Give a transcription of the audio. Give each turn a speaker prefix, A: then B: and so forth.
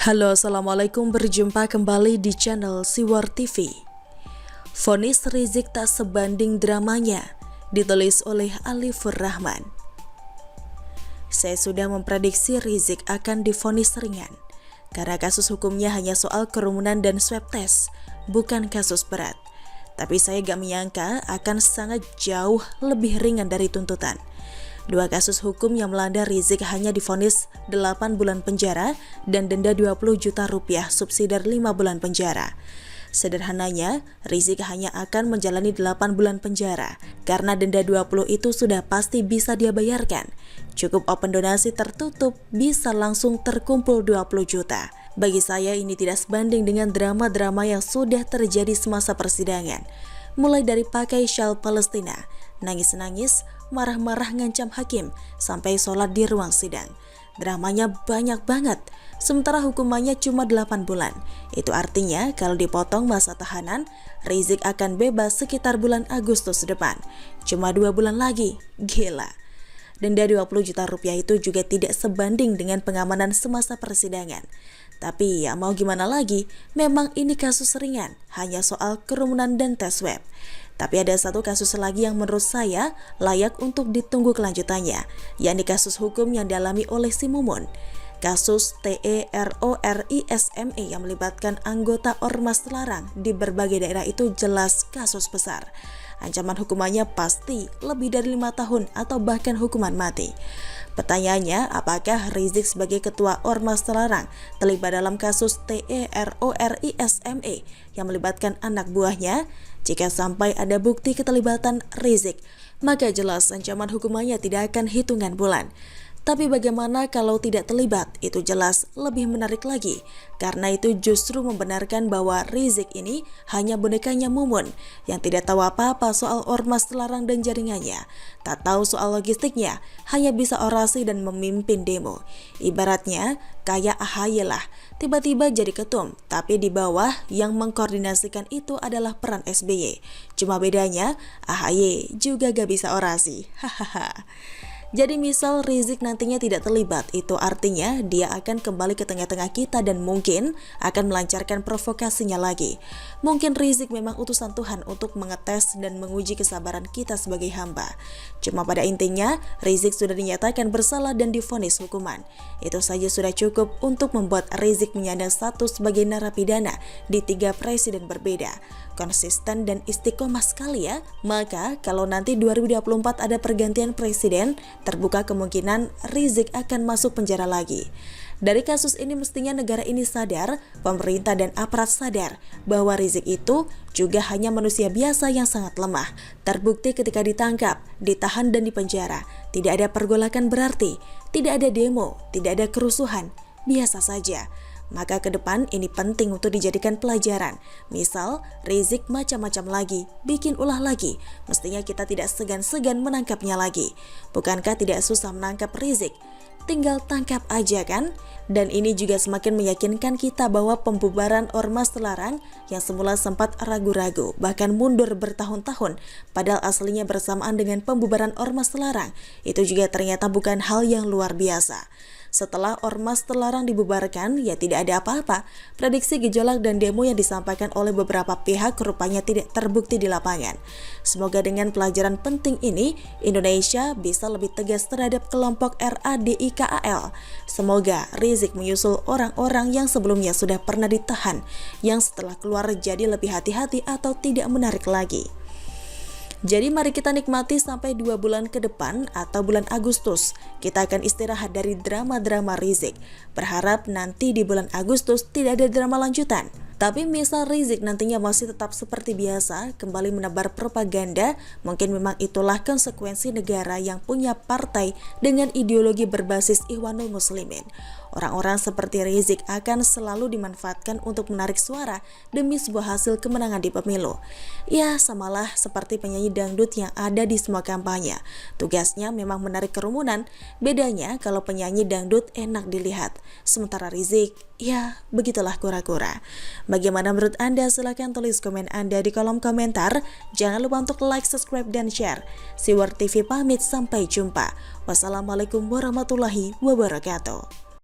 A: Halo, Assalamualaikum, berjumpa kembali di channel Siwar TV. Vonis Rizik tak sebanding dramanya, ditulis oleh Alifur Rahman. Saya sudah memprediksi Rizik akan divonis ringan, karena kasus hukumnya hanya soal kerumunan dan swab test, bukan kasus berat. Tapi saya gak menyangka akan sangat jauh lebih ringan dari tuntutan. Dua kasus hukum yang melanda Rizik hanya divonis 8 bulan penjara dan denda 20 juta rupiah subsidi 5 bulan penjara. Sederhananya, Rizik hanya akan menjalani 8 bulan penjara karena denda 20 itu sudah pasti bisa dia bayarkan. Cukup open donasi tertutup bisa langsung terkumpul 20 juta. Bagi saya ini tidak sebanding dengan drama-drama yang sudah terjadi semasa persidangan. Mulai dari pakai syal Palestina, nangis-nangis, marah-marah ngancam hakim, sampai sholat di ruang sidang. Dramanya banyak banget, sementara hukumannya cuma 8 bulan. Itu artinya kalau dipotong masa tahanan, Rizik akan bebas sekitar bulan Agustus depan. Cuma 2 bulan lagi, gila. Denda 20 juta rupiah itu juga tidak sebanding dengan pengamanan semasa persidangan. Tapi ya mau gimana lagi, memang ini kasus ringan, hanya soal kerumunan dan tes swab. Tapi ada satu kasus lagi yang menurut saya layak untuk ditunggu kelanjutannya, yakni kasus hukum yang dialami oleh si Mumun. Kasus TERORISME yang melibatkan anggota ormas terlarang di berbagai daerah itu jelas kasus besar. Ancaman hukumannya pasti lebih dari 5 tahun atau bahkan hukuman mati. Pertanyaannya, apakah Rizik sebagai ketua ormas terlarang terlibat dalam kasus TERORISME yang melibatkan anak buahnya? Jika sampai ada bukti keterlibatan Rizik, maka jelas ancaman hukumannya tidak akan hitungan bulan. Tapi bagaimana kalau tidak terlibat? Itu jelas lebih menarik lagi, karena itu justru membenarkan bahwa Rizik ini hanya bonekanya Mumun yang tidak tahu apa-apa soal ormas terlarang dan jaringannya, tak tahu soal logistiknya, hanya bisa orasi dan memimpin demo. Ibaratnya kayak AHY lah, tiba-tiba jadi ketum, tapi di bawah yang mengkoordinasikan itu adalah peran SBY. Cuma bedanya AHY juga gak bisa orasi. Hahaha. Jadi misal Rizik nantinya tidak terlibat, itu artinya dia akan kembali ke tengah-tengah kita dan mungkin akan melancarkan provokasinya lagi. Mungkin Rizik memang utusan Tuhan untuk mengetes dan menguji kesabaran kita sebagai hamba. Cuma pada intinya, Rizik sudah dinyatakan bersalah dan divonis hukuman. Itu saja sudah cukup untuk membuat Rizik menyandang status sebagai narapidana di 3 presiden berbeda. Konsisten dan istiqomah sekali ya. Maka kalau nanti 2024 ada pergantian presiden, terbuka kemungkinan Rizik akan masuk penjara lagi. Dari kasus ini mestinya negara ini sadar, pemerintah dan aparat sadar bahwa Rizik itu juga hanya manusia biasa yang sangat lemah. Terbukti ketika ditangkap, ditahan dan dipenjara, tidak ada pergolakan berarti, tidak ada demo, tidak ada kerusuhan, biasa saja. Maka ke depan ini penting untuk dijadikan pelajaran. Misal, Rizik macam-macam lagi, bikin ulah lagi. Mestinya kita tidak segan-segan menangkapnya lagi. Bukankah tidak susah menangkap Rizik? Tinggal tangkap aja kan? Dan ini juga semakin meyakinkan kita bahwa pembubaran ormas terlarang yang semula sempat ragu-ragu, bahkan mundur bertahun-tahun, padahal aslinya bersamaan dengan pembubaran ormas terlarang, itu juga ternyata bukan hal yang luar biasa. Setelah ormas terlarang dibubarkan, ya tidak ada apa-apa. Prediksi gejolak dan demo yang disampaikan oleh beberapa pihak rupanya tidak terbukti di lapangan. Semoga dengan pelajaran penting ini, Indonesia bisa lebih tegas terhadap kelompok RADIKAL. Semoga Rizik menyusul orang-orang yang sebelumnya sudah pernah ditahan, yang setelah keluar jadi lebih hati-hati atau tidak menarik lagi. Jadi mari kita nikmati sampai 2 bulan ke depan atau bulan Agustus. Kita akan istirahat dari drama-drama Rizik. Berharap nanti di bulan Agustus tidak ada drama lanjutan. Tapi misal Rizik nantinya masih tetap seperti biasa, kembali menebar propaganda, mungkin memang itulah konsekuensi negara yang punya partai dengan ideologi berbasis Ikhwanul Muslimin. Orang-orang seperti Rizik akan selalu dimanfaatkan untuk menarik suara demi sebuah hasil kemenangan di pemilu. Ya, samalah seperti penyanyi dangdut yang ada di semua kampanye. Tugasnya memang menarik kerumunan, bedanya kalau penyanyi dangdut enak dilihat. Sementara Rizik, ya begitulah kura-kura. Bagaimana menurut Anda? Silahkan tulis komen Anda di kolom komentar. Jangan lupa untuk like, subscribe, dan share. Siwar TV pamit, sampai jumpa. Wassalamualaikum warahmatullahi wabarakatuh.